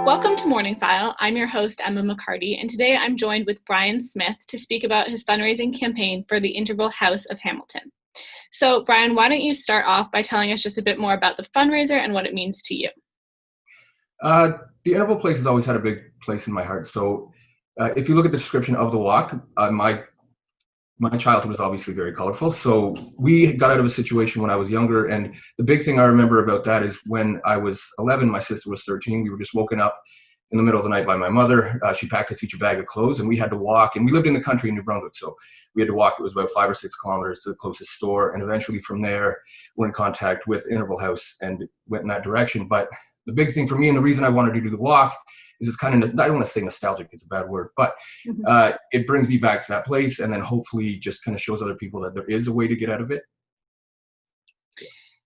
Welcome to MorningFile. I'm your host, Emma McCarty, and today I'm joined with Bryan Smith to speak about his fundraising campaign for the Interval House of Hamilton. So, Bryan, why don't you start off by telling us just a bit more about the fundraiser and what it means to you? The Interval place has always had a big place in my heart. So if you look at the description of the walk, my childhood was obviously very colorful. So we got out of a situation when I was younger. And the big thing I remember about that is when I was 11, my sister was 13. We were just woken up in the middle of the night by my mother. She packed us each a bag of clothes and we had to walk. And we lived in the country in New Brunswick. So we had to walk. It was about 5 or 6 kilometers to the closest store. And eventually from there, we're in contact with Interval House and went in that direction. But the big thing for me and the reason I wanted to do the walk is it's kind of, I don't want to say nostalgic, it's a bad word, but it brings me back to that place and then hopefully just kind of shows other people that there is a way to get out of it.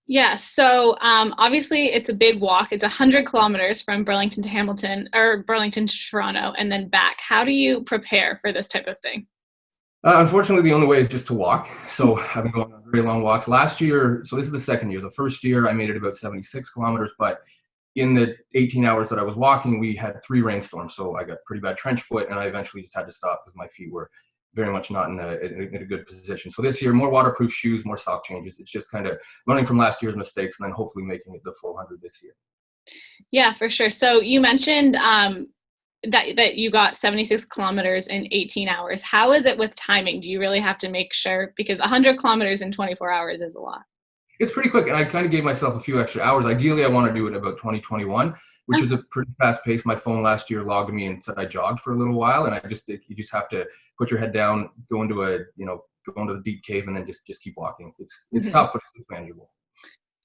Yeah, so obviously it's a big walk. It's 100 kilometers from Burlington to Hamilton, or Burlington to Toronto, and then back. How do you prepare for this type of thing? Unfortunately, the only way is just to walk. So I've been going on very long walks. Last year, so this is the second year. The first year I made it about 76 kilometers, but in the 18 hours that I was walking, we had 3 rainstorms. So I got pretty bad trench foot and I eventually just had to stop because my feet were very much not in a good position. So this year, more waterproof shoes, more sock changes. It's just kind of learning from last year's mistakes and then hopefully making it the full 100 this year. Yeah, for sure. So you mentioned that you got 76 kilometers in 18 hours. How is it with timing? Do you really have to make sure? Because 100 kilometers in 24 hours is a lot. It's pretty quick, and I kind of gave myself a few extra hours. Ideally, I want to do it in about 2021, which is a pretty fast pace. My phone last year logged me and said I jogged for a little while, and you just have to put your head down, go into the deep cave, and then just keep walking. It's tough, but it's manageable.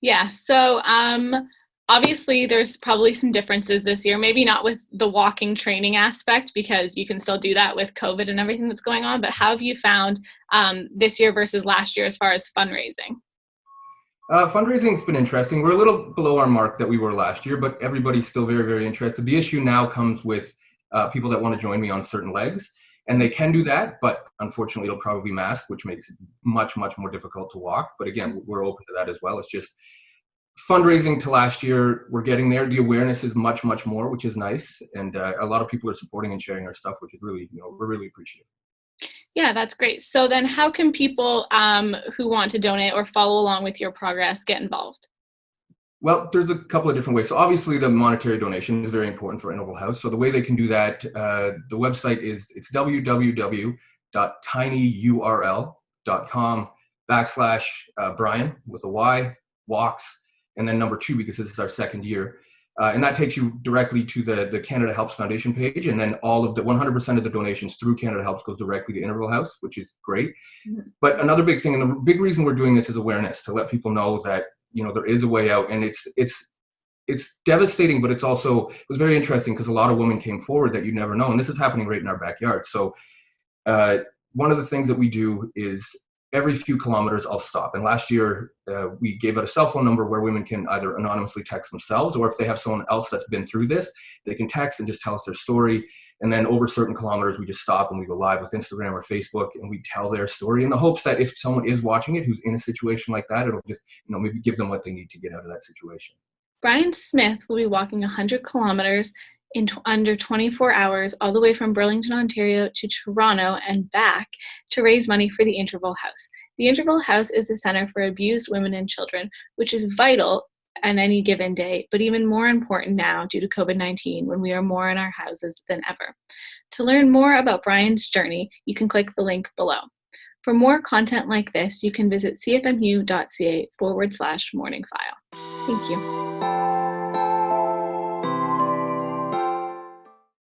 Yeah. So obviously, there's probably some differences this year. Maybe not with the walking training aspect because you can still do that with COVID and everything that's going on. But how have you found this year versus last year as far as fundraising? Fundraising's been interesting. We're a little below our mark that we were last year, but everybody's still very, very interested. The issue now comes with people that want to join me on certain legs, and they can do that, but unfortunately it'll probably be masked, which makes it much, much more difficult to walk. But again, we're open to that as well. It's just fundraising to last year, we're getting there. The awareness is much, much more, which is nice. And a lot of people are supporting and sharing our stuff, which is really, we're really appreciative. Yeah, that's great. So then how can people who want to donate or follow along with your progress get involved? Well, there's a couple of different ways. So obviously the monetary donation is very important for Interval House. So the way they can do that, the website it's www.tinyurl.com/Bryan with a Y, walks, and then number 2 because this is our second year. And that takes you directly to the Canada Helps Foundation page. And then all of the 100% of the donations through Canada Helps goes directly to Interval House, which is great. Mm-hmm. But another big thing, and the big reason we're doing this is awareness, to let people know that, there is a way out. And it's devastating, but it was very interesting because a lot of women came forward that you never know. And this is happening right in our backyard. So one of the things that we do is every few kilometers I'll stop. And last year we gave out a cell phone number where women can either anonymously text themselves, or if they have someone else that's been through this, they can text and just tell us their story. And then over certain kilometers, we just stop and we go live with Instagram or Facebook and we tell their story in the hopes that if someone is watching it who's in a situation like that, it'll just, maybe give them what they need to get out of that situation. Bryan Smith will be walking 100 kilometers in under 24 hours, all the way from Burlington, Ontario to Toronto and back to raise money for the Interval House. The Interval House is a center for abused women and children, which is vital on any given day, but even more important now due to COVID-19 when we are more in our houses than ever. To learn more about Bryan's journey, you can click the link below. For more content like this, you can visit cfmu.ca/morningfile. Thank you.